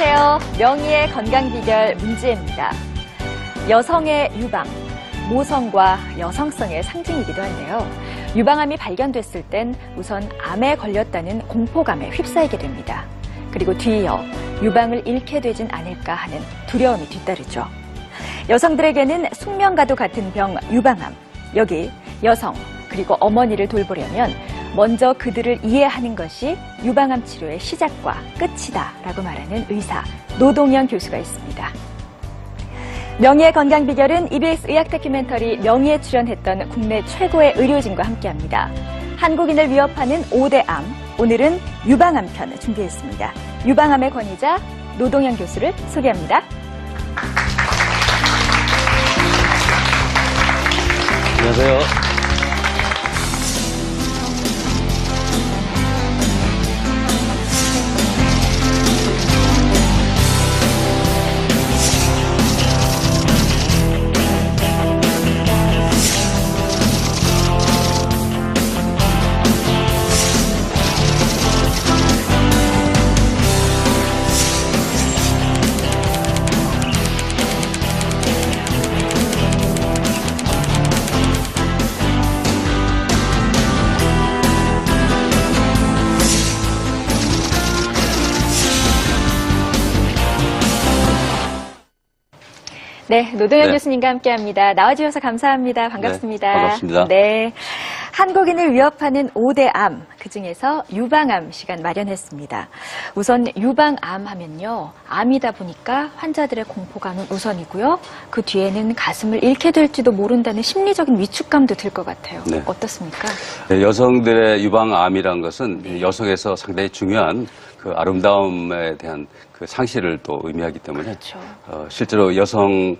안녕하세요. 명의의 건강 비결 문지혜입니다. 여성의 유방, 모성과 여성성의 상징이기도 한데요. 유방암이 발견됐을 땐 우선 암에 걸렸다는 공포감에 휩싸이게 됩니다. 그리고 뒤이어 유방을 잃게 되진 않을까 하는 두려움이 뒤따르죠. 여성들에게는 숙명과도 같은 병 유방암. 여기 여성 그리고 어머니를 돌보려면 먼저 그들을 이해하는 것이 유방암 치료의 시작과 끝이다 라고 말하는 의사 노동현 교수가 있습니다. 명의의 건강 비결은 EBS 의학 다큐멘터리 명의에 출연했던 국내 최고의 의료진과 함께합니다. 한국인을 위협하는 5대 암, 오늘은 유방암 편 준비했습니다. 유방암의 권위자 노동현 교수를 소개합니다. 안녕하세요. 네, 노동현 교수님과 함께합니다. 나와주셔서 감사합니다. 반갑습니다. 네, 반갑습니다. 네, 한국인을 위협하는 5대 암, 그중에서 유방암 시간 마련했습니다. 우선 유방암 하면요, 암이다 보니까 환자들의 공포감은 우선이고요. 그 뒤에는 가슴을 잃게 될지도 모른다는 심리적인 위축감도 들 것 같아요. 네. 어떻습니까? 네, 여성들의 유방암이란 것은 여성에서 상당히 중요한 그 아름다움에 대한 그 상실을 또 의미하기 때문에 그렇죠. 실제로 여성의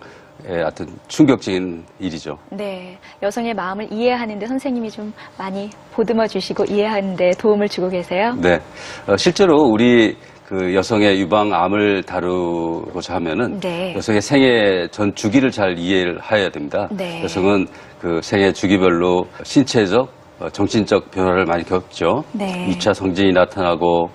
어떤 충격적인 일이죠. 네, 여성의 마음을 이해하는데 선생님이 좀 많이 보듬어 주시고 이해하는데 도움을 주고 계세요. 네, 실제로 우리 그 여성의 유방암을 다루고자 하면은 네. 여성의 생애 전 주기를 잘 이해를 해야 됩니다. 네. 여성은 그 생애 주기별로 신체적, 정신적 변화를 많이 겪죠. 네. 2차 성징이 나타나고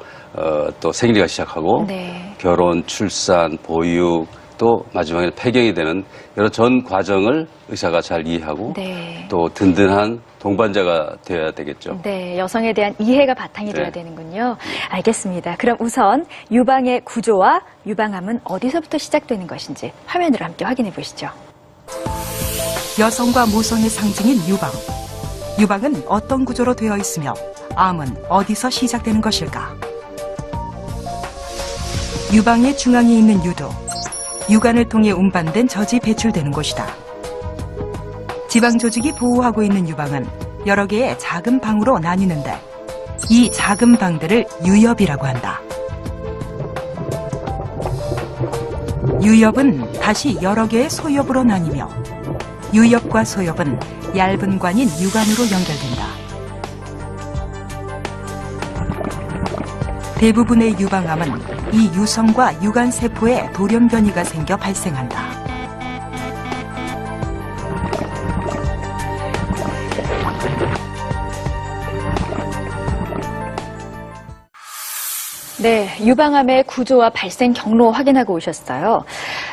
또 생리가 시작하고 네. 결혼, 출산, 보육, 또 마지막에 폐경이 되는 여러 전 과정을 의사가 잘 이해하고 네. 또 든든한 동반자가 되어야 되겠죠. 네, 여성에 대한 이해가 바탕이 네. 돼야 되는군요. 알겠습니다. 그럼 우선 유방의 구조와 유방암은 어디서부터 시작되는 것인지 화면으로 함께 확인해 보시죠. 여성과 모성의 상징인 유방. 유방은 어떤 구조로 되어 있으며 암은 어디서 시작되는 것일까? 유방의 중앙에 있는 유도, 유관을 통해 운반된 젖이 배출되는 곳이다. 지방 조직이 보호하고 있는 유방은 여러 개의 작은 방으로 나뉘는데 이 작은 방들을 유엽이라고 한다. 유엽은 다시 여러 개의 소엽으로 나뉘며 유엽과 소엽은 얇은 관인 유관으로 연결된다. 대부분의 유방암은 이 유성과 유관세포에 돌연 변이가 생겨 발생한다. 네, 유방암의 구조와 발생 경로 확인하고 오셨어요.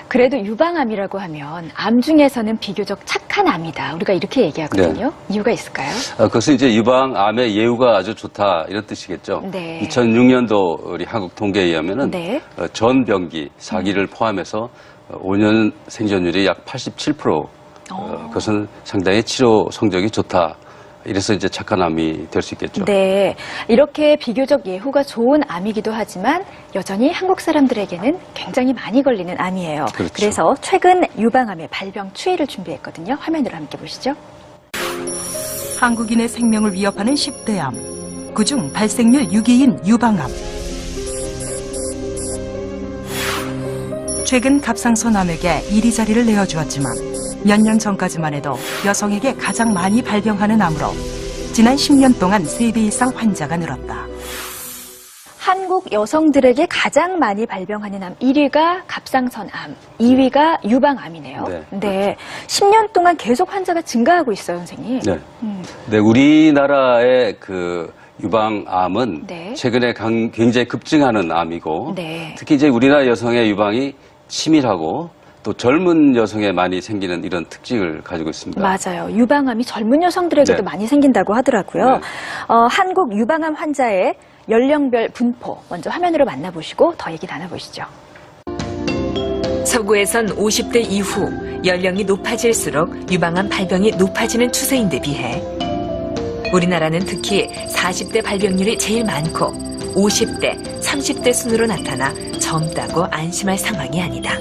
그래도 유방암이라고 하면 암 중에서는 비교적 착한 암이다. 우리가 이렇게 얘기하거든요. 네. 이유가 있을까요? 그것은 이제 유방암의 예후가 아주 좋다 이런 뜻이겠죠. 네. 2006년도 우리 한국 통계에 의하면은 네. 전 병기, 사기를 포함해서 5년 생존율이 약 87%. 그것은 상당히 치료 성적이 좋다. 이래서 이제 착한 암이 될 수 있겠죠. 네, 이렇게 비교적 예후가 좋은 암이기도 하지만 여전히 한국 사람들에게는 굉장히 많이 걸리는 암이에요. 그렇죠. 그래서 최근 유방암의 발병 추이를 준비했거든요. 화면으로 함께 보시죠. 한국인의 생명을 위협하는 10대 암. 그중 발생률 6위인 유방암. 최근 갑상선 암에게 1위 자리를 내어주었지만 몇 년 전까지만 해도 여성에게 가장 많이 발병하는 암으로 지난 10년 동안 3배 이상 환자가 늘었다. 한국 여성들에게 가장 많이 발병하는 암 1위가 갑상선암, 2위가 유방암이네요. 네. 10년 동안 계속 환자가 증가하고 있어요, 선생님. 네. 네, 우리나라의 그 유방암은 네. 최근에 굉장히 급증하는 암이고 네. 특히 이제 우리나라 여성의 유방이 치밀하고 또 젊은 여성에 많이 생기는 이런 특징을 가지고 있습니다. 맞아요. 유방암이 젊은 여성들에게도 네. 많이 생긴다고 하더라고요. 네. 한국 유방암 환자의 연령별 분포 먼저 화면으로 만나보시고 더 얘기 나눠보시죠. 서구에선 50대 이후 연령이 높아질수록 유방암 발병이 높아지는 추세인데 비해 우리나라는 특히 40대 발병률이 제일 많고 50대, 30대 순으로 나타나 젊다고 안심할 상황이 아니다.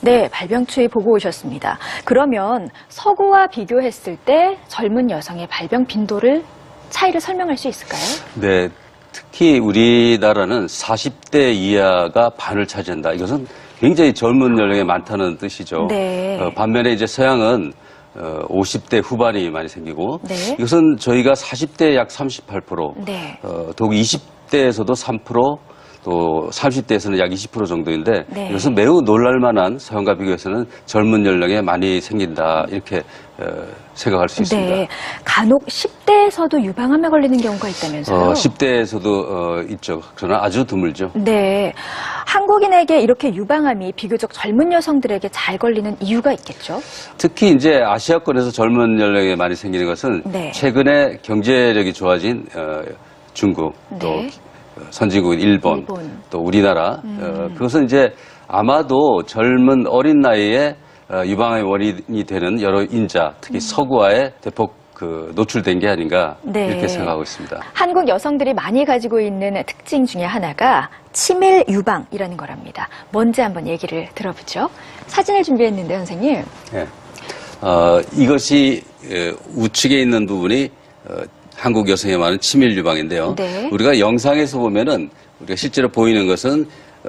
네, 발병 추이 보고 오셨습니다. 그러면 서구와 비교했을 때 젊은 여성의 발병 빈도를 차이를 설명할 수 있을까요? 네, 특히 우리나라는 40대 이하가 반을 차지한다. 이것은 굉장히 젊은 연령에 많다는 뜻이죠. 네. 반면에 이제 서양은 50대 후반이 많이 생기고 네. 이것은 저희가 40대 약 38%, 네. 더욱 20대에서도 3%, 또 30대에서는 약 20% 정도인데 네. 이것은 매우 놀랄만한 서양과 비교해서는 젊은 연령에 많이 생긴다 이렇게 생각할 수 있습니다. 네. 간혹 10대에서도 유방암에 걸리는 경우가 있다면서요? 10대에서도 있죠. 그러나 아주 드물죠. 네. 한국인에게 이렇게 유방암이 비교적 젊은 여성들에게 잘 걸리는 이유가 있겠죠? 특히 이제 아시아권에서 젊은 연령에 많이 생기는 것은 네. 최근에 경제력이 좋아진 중국 또 네. 선진국인 일본, 또 우리나라 그것은 이제 아마도 젊은 어린 나이에 유방암의 원인이 되는 여러 인자, 특히 서구화에 대폭 노출된 게 아닌가 네. 이렇게 생각하고 있습니다. 한국 여성들이 많이 가지고 있는 특징 중에 하나가 치밀 유방이라는 거랍니다. 뭔지 한번 얘기를 들어보죠. 사진을 준비했는데 선생님. 네. 이것이 우측에 있는 부분이 한국 여성에 많은 치밀 유방인데요. 네. 우리가 영상에서 보면은 우리가 실제로 보이는 것은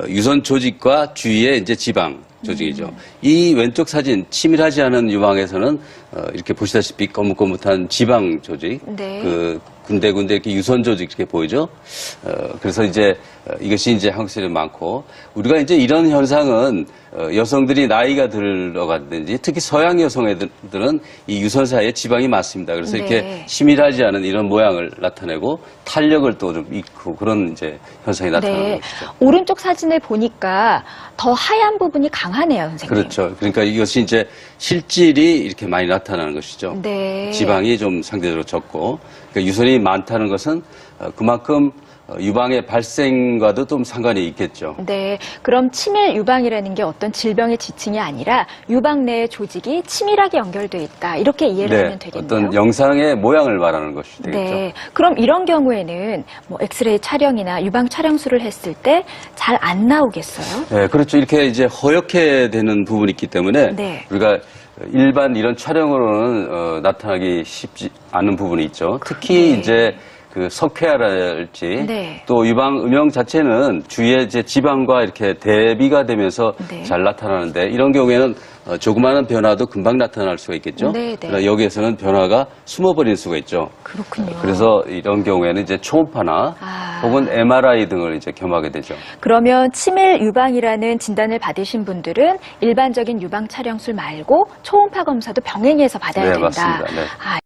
유선 조직과 주위의 이제 지방 조직이죠. 이 왼쪽 사진 치밀하지 않은 유방에서는 이렇게 보시다시피 거뭇거뭇한 지방 조직, 네. 그 군데군데 이렇게 유선 조직 이렇게 보이죠. 그래서 이제 이것이 이제 한국 사람이 많고 우리가 이제 이런 현상은 여성들이 나이가 들어가든지 특히 서양 여성애들은 이 유선 사이에 지방이 많습니다. 그래서 네. 이렇게 치밀하지 않은 이런 모양을 나타내고 탄력을 또 좀 잃고 그런 이제 현상이 나타나는 네. 것이죠. 오른쪽 사진을 보니까 더 하얀 부분이 강하네요, 선생님. 그렇죠. 그러니까 이것이 이제 실질이 이렇게 많이 나타나는 것이죠. 네. 지방이 좀 상대적으로 적고 그러니까 유선이 많다는 것은 그만큼 유방의 발생과도 좀 상관이 있겠죠. 네. 그럼 치밀 유방이라는 게 어떤 질병의 지칭이 아니라 유방 내의 조직이 치밀하게 연결돼 있다. 이렇게 이해를 하면 되겠네요. 어떤 영상의 모양을 말하는 것이 되겠죠. 네. 그럼 이런 경우에는 뭐 엑스레이 촬영이나 유방 촬영술을 했을 때 잘 안 나오겠어요? 네, 그렇죠. 이렇게 이제 허옇게 되는 부분이 있기 때문에 네. 우리가 일반 이런 촬영으로는 나타나기 쉽지 않은 부분이 있죠. 특히 네. 이제 그 석회화랄지 네. 또 유방 음영 자체는 주위에 이제 지방과 이렇게 대비가 되면서 네. 잘 나타나는데 이런 경우에는 조그마한 변화도 금방 나타날 수가 있겠죠. 네, 네. 그러나 여기에서는 변화가 숨어버릴 수가 있죠. 그렇군요. 그래서 이런 경우에는 이제 초음파나 아. 혹은 MRI 등을 이제 겸하게 되죠. 그러면 치밀 유방이라는 진단을 받으신 분들은 일반적인 유방 촬영술 말고 초음파 검사도 병행해서 받아야 네, 된다. 맞습니다. 네. 아,